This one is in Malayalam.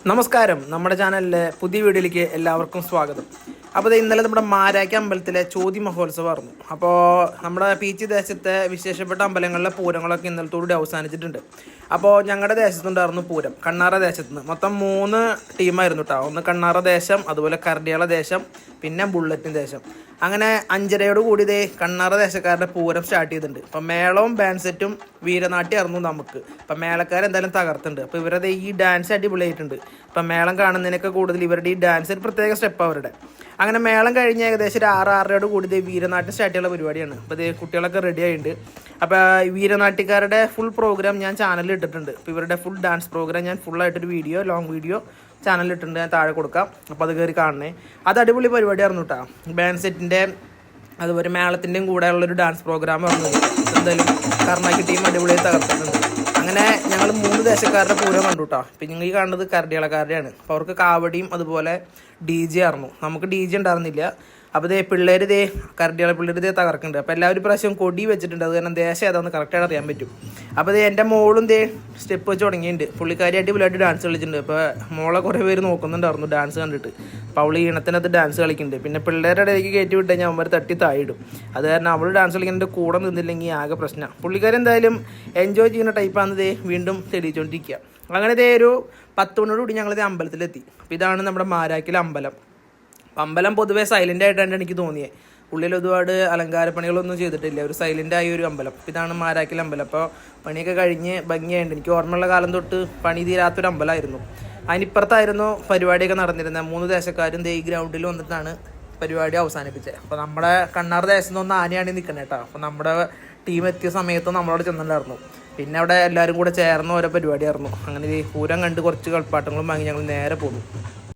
നമസ്കാരം. നമ്മുടെ ചാനലിലെ പുതിയ വീഡിയോയിലേക്ക് എല്ലാവർക്കും സ്വാഗതം. അപ്പോൾ ഇന്നലെ നമ്മുടെ മാരാക്കി അമ്പലത്തിലെ ചോതി മഹോത്സവമായിരുന്നു. അപ്പോൾ നമ്മുടെ പീച്ചി ദേശത്തെ വിശേഷപ്പെട്ട അമ്പലങ്ങളിലെ പൂരങ്ങളൊക്കെ ഇന്നലത്തോടുകൂടി അവസാനിച്ചിട്ടുണ്ട്. അപ്പോൾ ഞങ്ങളുടെ ദേശത്തുണ്ടായിരുന്നു പൂരം, കണ്ണാറ ദേശത്ത് നിന്ന്. മൊത്തം 3 ടീമായിരുന്നു കേട്ടോ. ഒന്ന് കണ്ണാറ ദേശം, അതുപോലെ കരടിയാള ദേശം, പിന്നെ ബുള്ളറ്റിൻ ദേശം. അങ്ങനെ 5:30 കൂടി കണ്ണാറ ദേശക്കാരുടെ പൂരം സ്റ്റാർട്ട് ചെയ്തിട്ടുണ്ട്. അപ്പം മേളവും ബാൻഡ് സെറ്റും വീരനാട്യമായിരുന്നു നമുക്ക്. അപ്പം മേളക്കാരെന്തായാലും തകർത്തുണ്ട്. അപ്പോൾ ഇവരത് ഈ ഡാൻസ് അടിപൊളിയായിട്ടുണ്ട്. ഇപ്പം മേളം കാണുന്നതിനൊക്കെ കൂടുതൽ ഇവരുടെ ഈ ഡാൻസ് ഒരു പ്രത്യേക സ്റ്റെപ്പ് അവരുടെ. അങ്ങനെ മേളം കഴിഞ്ഞ് ഏകദേശം ഒരു 6-6:30 കൂടി വീരനാട്യം സ്റ്റാർട്ട് ചെയ്യുന്ന പരിപാടിയാണ്. അപ്പോൾ കുട്ടികളൊക്കെ റെഡി ആയിട്ടുണ്ട്. അപ്പോൾ വീരനാട്യക്കാരുടെ ഫുൾ പ്രോഗ്രാം ഞാൻ ചാനലിൽ ഇട്ടിട്ടുണ്ട്. അപ്പോൾ ഇവരുടെ ഫുൾ ഡാൻസ് പ്രോഗ്രാം ഞാൻ ഫുള്ളായിട്ടൊരു ലോങ് വീഡിയോ ചാനലിൽ ഇട്ടിട്ടുണ്ട്. ഞാൻ താഴെ കൊടുക്കാം, അപ്പോൾ അത് കയറി കാണണേ. അത് അടിപൊളി പരിപാടിയായിരുന്നു കേട്ടോ. ബാൻഡ് സെറ്റിൻ്റെ അതുപോലെ മേളത്തിൻ്റെയും കൂടെ ഉള്ളൊരു ഡാൻസ് പ്രോഗ്രാം ആയിരുന്നു. എന്തായാലും കർണാടക ടീം അടിപൊളിയായി തകർത്തിട്ടുണ്ട്. അങ്ങനെ ഞങ്ങൾ 3 ദേശക്കാരുടെ പൂരം കണ്ടു കേട്ടോ. ഇപ്പം നിങ്ങൾ ഈ കാണുന്നത് കരടിയാളക്കാരുടെയാണ്. അപ്പോൾ അവർക്ക് കാവടിയും അതുപോലെ DJ ആയിരുന്നു. നമുക്ക് DJ ഉണ്ടായിരുന്നില്ല. അപ്പോൾ പിള്ളേർ കരടിയാള പിള്ളേർ തകർക്കുന്നുണ്ട്. അപ്പോൾ എല്ലാവരും പ്രാവശ്യം കൊടി വെച്ചിട്ടുണ്ട്. അത് കാരണം ദേശം ഏതാണെന്ന് കറക്റ്റായിട്ട് അറിയാൻ പറ്റും. അപ്പോൾ എൻ്റെ മോളും സ്റ്റെപ്പ് വെച്ച് തുടങ്ങിയിട്ടുണ്ട്. പുള്ളിക്കാരി അടിപൊളിയായിട്ട് ഡാൻസ് കളിച്ചിട്ടുണ്ട്. അപ്പോൾ മോളെ കുറേ പേര് നോക്കുന്നുണ്ടായിരുന്നു ഡാൻസ് കണ്ടിട്ട്. അപ്പോൾ അവൾ ഈണത്തിനകത്ത് ഡാൻസ് കളിക്കുന്നുണ്ട്. പിന്നെ പിള്ളേരുടെ ഇടയ്ക്ക് കയറ്റി വിട്ട് കഴിഞ്ഞാൽ അവന്മാർ തട്ടി താഴിടും. അത് കാരണം അവൾ ഡാൻസ് കളിക്കുന്നതിൻ്റെ കൂടെ നിന്നില്ലെങ്കിൽ ആകെ പ്രശ്നമാണ്. പുള്ളിക്കാരി എന്തായാലും എൻജോയ് ചെയ്യുന്ന ടൈപ്പാണ് വീണ്ടും തെളിയിച്ചുകൊണ്ടിരിക്കുക. അങ്ങനെ ഒരു 10 മണിയോട് കൂടി ഞങ്ങൾ അമ്പലത്തിലെത്തി. അപ്പോൾ ഇതാണ് നമ്മുടെ മാരാക്കിലെ അമ്പലം. അമ്പലം പൊതുവേ സൈലൻ്റ് ആയിട്ടാണ് എനിക്ക് തോന്നിയത്. ഉള്ളിൽ ഒരുപാട് അലങ്കാരപ്പണികളൊന്നും ചെയ്തിട്ടില്ല. ഒരു സൈലൻ്റായ ഒരു അമ്പലം. ഇതാണ് മാരാക്കിലെ അമ്പലം. അപ്പോൾ പണിയൊക്കെ കഴിഞ്ഞ് ഭംഗിയായിട്ടുണ്ട്. എനിക്ക് ഓർമ്മയുള്ള കാലം തൊട്ട് പണി തീരാത്തൊരു അമ്പലമായിരുന്നു. അതിനിപ്പുറത്തായിരുന്നു പരിപാടിയൊക്കെ നടന്നിരുന്നത്. 3 ദേശക്കാരും ഈ ഗ്രൗണ്ടിൽ വന്നിട്ടാണ് പരിപാടി അവസാനിപ്പിച്ചത്. അപ്പോൾ നമ്മുടെ കണ്ണാർ ദേശത്ത് നിന്ന് ആനയാണ് നിൽക്കുന്നത് കേട്ടോ. അപ്പോൾ നമ്മുടെ ടീം എത്തിയ സമയത്ത് നമ്മളോട് ചെന്നിട്ടുണ്ടായിരുന്നു. പിന്നെ അവിടെ എല്ലാവരും കൂടെ ചേർന്ന് ഓരോ പരിപാടിയായിരുന്നു. അങ്ങനെ പൂരം കണ്ട് കുറച്ച് കളിപ്പാട്ടങ്ങളും വാങ്ങി ഞങ്ങൾ നേരെ പോകും.